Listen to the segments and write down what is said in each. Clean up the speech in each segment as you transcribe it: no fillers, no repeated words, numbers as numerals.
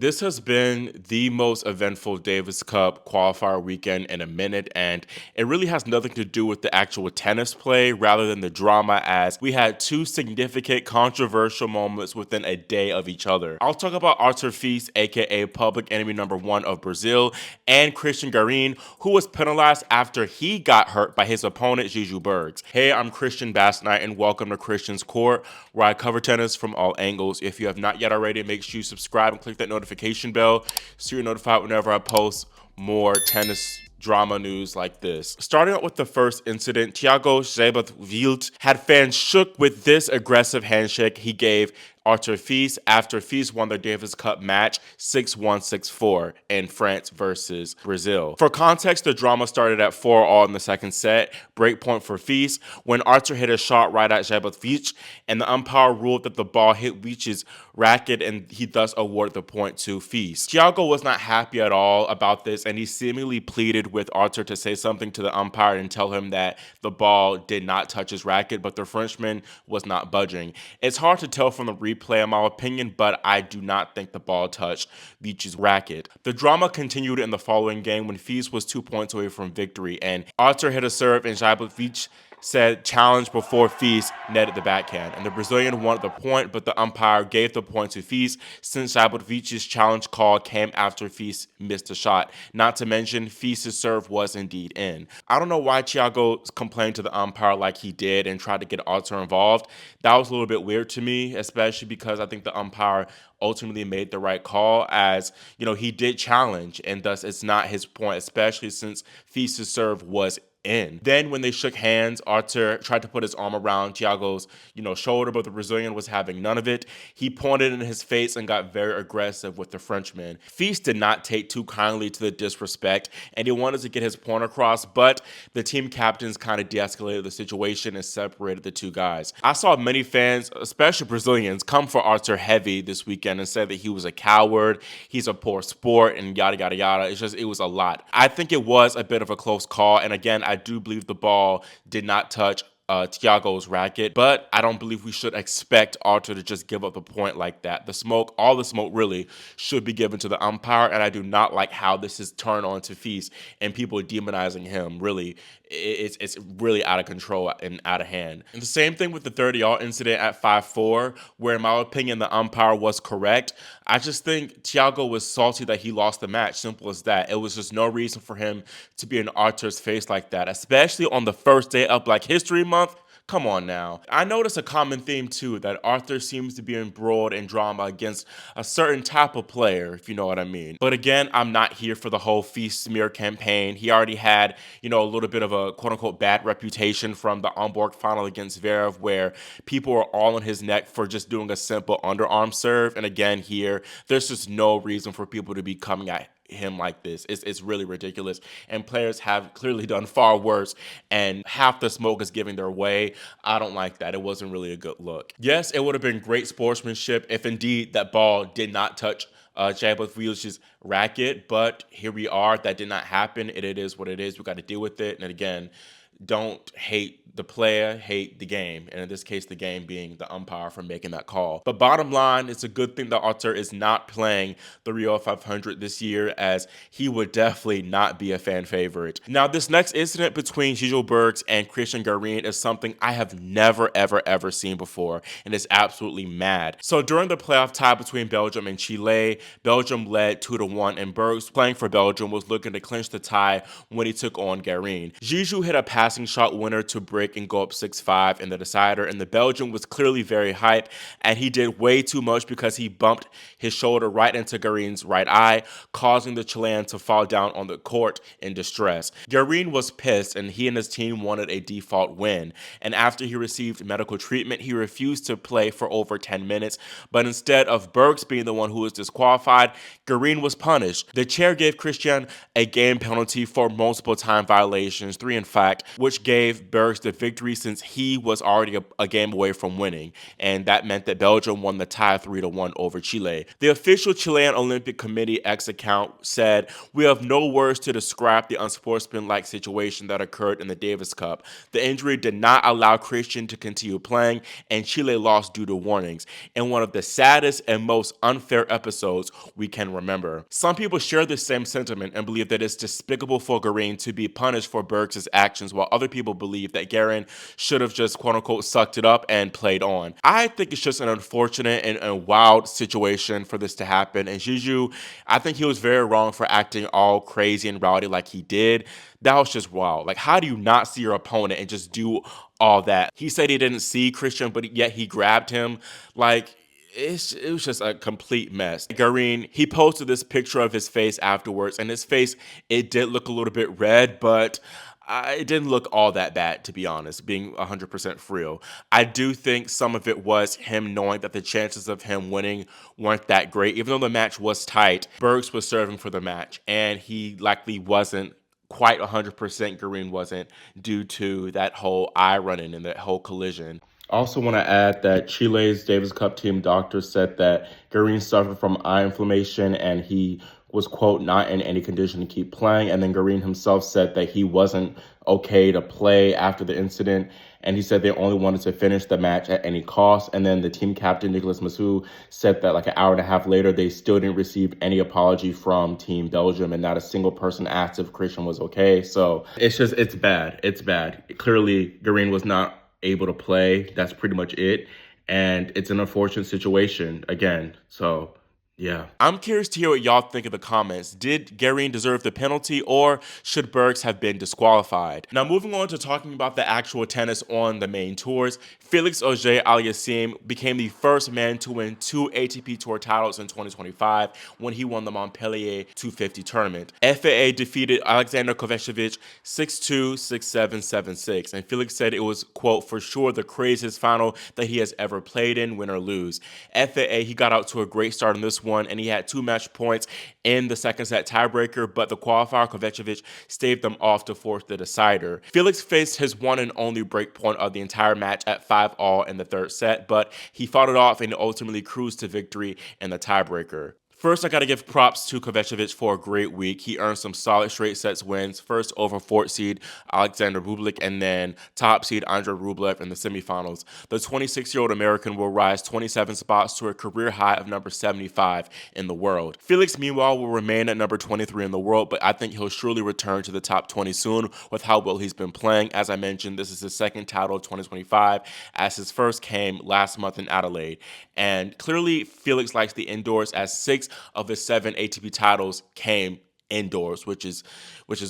This has been the most eventful Davis Cup qualifier weekend in a minute, and it really has nothing to do with the actual tennis play rather than the drama, as we had two significant controversial moments within a day of each other. I'll talk about Arthur Fils, aka public enemy number one of Brazil, and Cristian Garin, who was penalized after he got hurt by his opponent Zizou Bergs. Hey, I'm Christian Knight, and welcome to Christian's Court, where I cover tennis from all angles. If you have not yet already, make sure you subscribe and click that notification bell so you're notified whenever I post more tennis drama news like this. Starting out with the first incident, Thiago Seyboth Wild had fans shook with this aggressive handshake he gave Arthur Fils after Fils won their Davis Cup match 6-1, 6-4 in France versus Brazil. For context, the drama started at 4-all in the second set, breakpoint for Fils, when Arthur hit a shot right at Seyboth Wild, and the umpire ruled that the ball hit Wiald's racket and he thus awarded the point to Fils. Thiago was not happy at all about this, and he seemingly pleaded with Arthur to say something to the umpire and tell him that the ball did not touch his racket, but the Frenchman was not budging. It's hard to tell from the replay in my opinion, but I do not think the ball touched Wiald's racket. The drama continued in the following game when Fils was 2 points away from victory, and Arthur hit a serve and Seyboth Wild said challenge before Fils netted the backhand, and the Brazilian wanted the point, but the umpire gave the point to Fils since Seyboth Wild's challenge call came after Fils missed a shot. Not to mention, Fils' serve was indeed in. I don't know why Thiago complained to the umpire like he did and tried to get Arthur involved. That was a little bit weird to me, especially because I think the umpire ultimately made the right call, as he did challenge, and thus it's not his point, especially since Fils' serve was in. Then when they shook hands, Arthur tried to put his arm around Thiago's, shoulder, but the Brazilian was having none of it. He pointed in his face and got very aggressive with the Frenchman. Fils did not take too kindly to the disrespect, and he wanted to get his point across, but the team captains kind of de-escalated the situation and separated the two guys. I saw many fans, especially Brazilians, come for Arthur heavy this weekend and said that he was a coward, he's a poor sport, and yada, yada, yada. It was a lot. I think it was a bit of a close call, and again, I do believe the ball did not touch Thiago's racket, but I don't believe we should expect Arthur to just give up a point like that. All the smoke really should be given to the umpire, and I do not like how this is turned on to Fils and people demonizing him. Really, it's really out of control and out of hand. And the same thing with the 30-all incident at 5-4, where in my opinion the umpire was correct. I just think Thiago was salty that he lost the match. Simple as that. It was just no reason for him to be in Arthur's face like that, especially on the first day of Black History Month. Come on now. I notice a common theme too, that Arthur seems to be embroiled in drama against a certain type of player, if you know what I mean. But again, I'm not here for the whole Fils smear campaign. He already had, a little bit of a quote-unquote bad reputation from the Hamburg final against Zverev, where people were all on his neck for just doing a simple underarm serve. And again, here, there's just no reason for people to be coming at him like this. It's really ridiculous, and players have clearly done far worse, and half the smoke is giving their way. I don't like that. It wasn't really a good look. Yes, it would have been great sportsmanship if indeed that ball did not touch Seyboth Wild's racket, but here we are. That did not happen. It is what it is. We got to deal with it. And again, don't hate the player, hate the game. And in this case, the game being the umpire for making that call. But bottom line, it's a good thing that Arthur is not playing the Rio 500 this year, as he would definitely not be a fan favorite. Now, this next incident between Zizou Bergs and Cristian Garin is something I have never, ever, ever seen before, and it's absolutely mad. So during the playoff tie between Belgium and Chile, Belgium led 2-1, and Bergs, playing for Belgium, was looking to clinch the tie when he took on Garin. Zizou hit a passing shot winner to break and go up 6-5 in the decider, and the Belgian was clearly very hype, and he did way too much because he bumped his shoulder right into Garin's right eye, causing the Chilean to fall down on the court in distress. Garin was pissed, and he and his team wanted a default win, and after he received medical treatment, he refused to play for over 10 minutes, but instead of Bergs being the one who was disqualified, Garin was punished. The chair gave Cristian a game penalty for multiple time violations, 3 in fact, which gave Bergs the victory since he was already a game away from winning, and that meant that Belgium won the tie 3-1 over Chile. The official Chilean Olympic Committee X account said, "We have no words to describe the unsportsmanlike situation that occurred in the Davis Cup. The injury did not allow Cristian to continue playing, and Chile lost due to warnings, in one of the saddest and most unfair episodes we can remember." Some people share this same sentiment and believe that it's despicable for Garin to be punished for Bergs' actions, while other people believe that Garin should have just quote-unquote sucked it up and played on. I think it's just an unfortunate and wild situation for this to happen, and Zizou, I think he was very wrong for acting all crazy and rowdy like he did. That was just wild. Like, how do you not see your opponent and just do all that? He said he didn't see Cristian, but yet he grabbed him. Like, it was just a complete mess. Garin, he posted this picture of his face afterwards, and his face, it did look a little bit red, but it didn't look all that bad, to be honest, being 100% real. I do think some of it was him knowing that the chances of him winning weren't that great. Even though the match was tight, Bergs was serving for the match, and he likely wasn't quite 100%. Garin wasn't, due to that whole eye running and that whole collision. I also want to add that Chile's Davis Cup team doctor said that Garin suffered from eye inflammation and he was, quote, not in any condition to keep playing. And then Garin himself said that he wasn't okay to play after the incident. And he said they only wanted to finish the match at any cost. And then the team captain, Nicolas Massou, said that like an hour and a half later, they still didn't receive any apology from Team Belgium, and not a single person asked if Cristian was okay. So it's bad. It's bad. Clearly, Garin was not able to play. That's pretty much it. And it's an unfortunate situation again. So yeah. I'm curious to hear what y'all think in the comments. Did Garin deserve the penalty, or should Bergs have been disqualified? Now, moving on to talking about the actual tennis on the main tours, Felix Auger-Aliassime became the first man to win 2 ATP Tour titles in 2025 when he won the Montpellier 250 tournament. FAA defeated Alexander Kovacevic 6-2, 6-7, 7-6, and Felix said it was, quote, for sure the craziest final that he has ever played in, win or lose. FAA, he got out to a great start in this one, and he had 2 match points in the second set tiebreaker, but the qualifier Kovacevic staved them off to force the decider. Felix faced his one and only break point of the entire match at 5-all in the third set, but he fought it off and ultimately cruised to victory in the tiebreaker. First, I got to give props to Kovacevic for a great week. He earned some solid straight sets wins, first over 4th seed Alexander Bublik and then top seed Andrei Rublev in the semifinals. The 26-year-old American will rise 27 spots to a career high of number 75 in the world. Felix, meanwhile, will remain at number 23 in the world, but I think he'll surely return to the top 20 soon with how well he's been playing. As I mentioned, this is his second title of 2025, as his first came last month in Adelaide. And clearly, Felix likes the indoors, as 6 of his 7 ATP titles came indoors, which is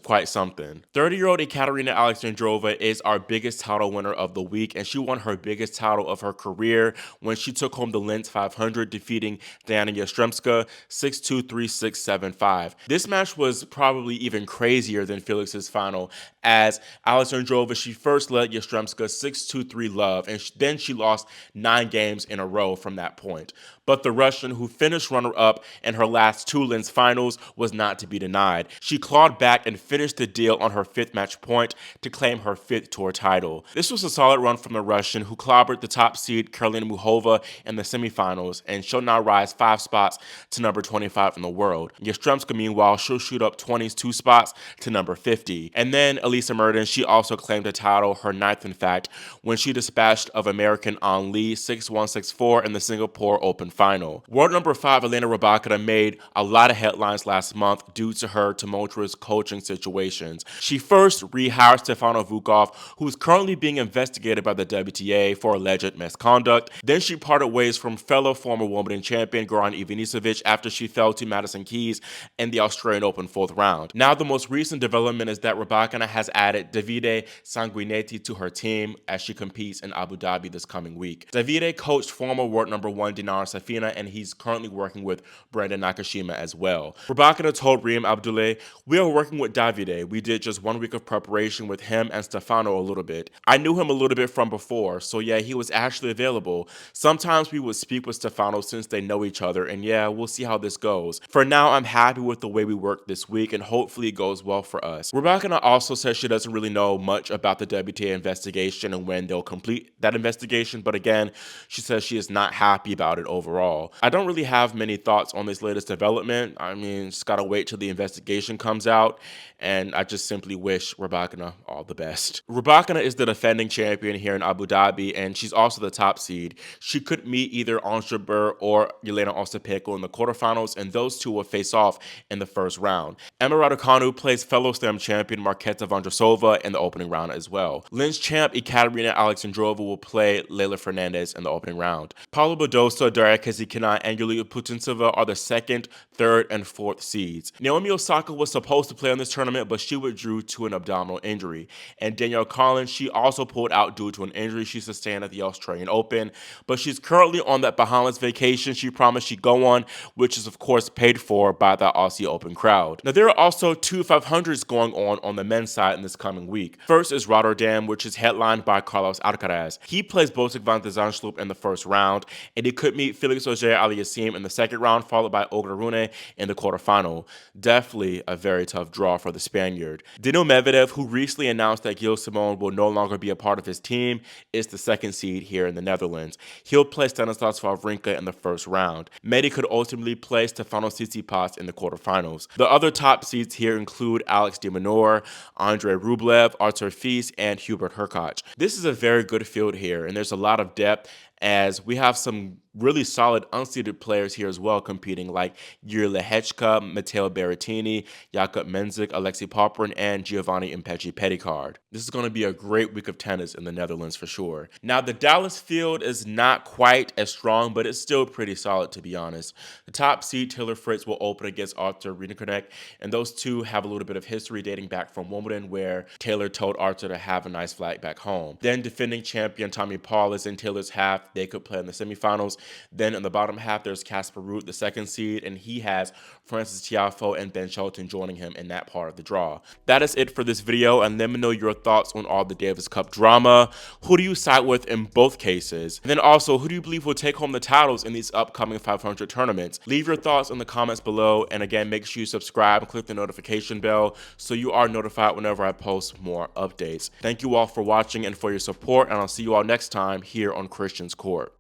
quite something. 30-year-old Ekaterina Alexandrova is our biggest title winner of the week, and she won her biggest title of her career when she took home the Linz 500, defeating Diana Yastremska 6-2, 3-6, 7-5. This match was probably even crazier than Felix's final, as Alexandrova, she first led Yastremska 6-2, 3-love, and then she lost 9 games in a row from that point. But the Russian, who finished runner-up in her last 2 Linz finals, was not to be denied. She clawed back and finished the deal on her 5th match point to claim her 5th tour title. This was a solid run from the Russian, who clobbered the top seed Karolina Muchova in the semifinals, and she'll now rise 5 spots to number 25 in the world. Yastremska, meanwhile, she'll shoot up 22 spots to number 50. And then Elisa Mertens, she also claimed a title, her 9th in fact, when she dispatched of American An Lee 6-1, 6-4 in the Singapore Open final. World number 5 Elena Rybakina made a lot of headlines last month due to her tumultuous coaching situations. She first rehired Stefano Vukov, who is currently being investigated by the WTA for alleged misconduct. Then she parted ways from fellow former Wimbledon champion Goran Ivanisevic after she fell to Madison Keys in the Australian Open 4th round. Now the most recent development is that Rybakina has added Davide Sanguinetti to her team as she competes in Abu Dhabi this coming week. Davide coached former world number 1 Dinara Safina, and he's currently working with Brandon Nakashima as well. Rybakina told Karim Abdullah, we are working with Davide. We did just 1 week of preparation with him and Stefano a little bit. I knew him a little bit from before, so yeah, he was actually available. Sometimes we would speak with Stefano since they know each other, and yeah, we'll see how this goes. For now, I'm happy with the way we worked this week, and hopefully it goes well for us. Rybakina also says she doesn't really know much about the WTA investigation and when they'll complete that investigation, but again, she says she is not happy about it overall. I don't really have many thoughts on this latest development. I mean, just gotta wait till the investigation comes out, and I just simply wish Rybakina all the best. Rybakina is the defending champion here in Abu Dhabi, and she's also the top seed. She could meet either Ons Jabeur or Jelena Ostapenko in the quarterfinals, and those two will face off in the first round. Emma Raducanu plays fellow slam champion Marketa Vondrousova in the opening round as well. Linz champ Ekaterina Alexandrova will play Leylah Fernandez in the opening round. Paula Badosa, Daria Kasatkina, and Yulia Putintseva are the second, third, and fourth seeds. Naomi Osaka was supposed to play in this tournament, but she withdrew to an abdominal injury. And Danielle Collins, she also pulled out due to an injury she sustained at the Australian Open, but she's currently on that Bahamas vacation she promised she'd go on, which is of course paid for by the Aussie Open crowd. Now there are also two 500s going on the men's side in this coming week. First is Rotterdam, which is headlined by Carlos Alcaraz. He plays Botic van de Zandschulp in the first round, and he could meet Felix Auger-Aliassime in the second round, followed by Olga Rune in the quarterfinal. Definitely a very tough draw for the Spaniard. Daniil Medvedev, who recently announced that Gilles Simon will no longer be a part of his team, is the second seed here in the Netherlands. He'll play Stanislas Wawrinka in the first round. Medi could ultimately play Stefano Tsitsipas in the quarterfinals. The other top seeds here include Alex de Minaur, Andrei Rublev, Artur Fils, and Hubert Hurkacz. This is a very good field here, and there's a lot of depth as we have some really solid unseeded players here as well competing, like Yuri Lehechka, Matteo Berrettini, Jakub Mensik, Alexei Poprin, and Giovanni Impeggi-Petitcard. This is going to be a great week of tennis in the Netherlands for sure. Now, the Dallas field is not quite as strong, but it's still pretty solid, to be honest. The top seed, Taylor Fritz, will open against Arthur Rinderknecht, and those two have a little bit of history dating back from Wimbledon, where Taylor told Arthur to have a nice flight back home. Then defending champion Tommy Paul is in Taylor's half. They could play in the semifinals. Then in the bottom half, there's Casper Ruud, the second seed, and he has Francis Tiafoe and Ben Shelton joining him in that part of the draw. That is it for this video, and let me know your thoughts on all the Davis Cup drama. Who do you side with in both cases? And then also, who do you believe will take home the titles in these upcoming 500 tournaments? Leave your thoughts in the comments below, and again, make sure you subscribe and click the notification bell so you are notified whenever I post more updates. Thank you all for watching and for your support, and I'll see you all next time here on Cristian's Court.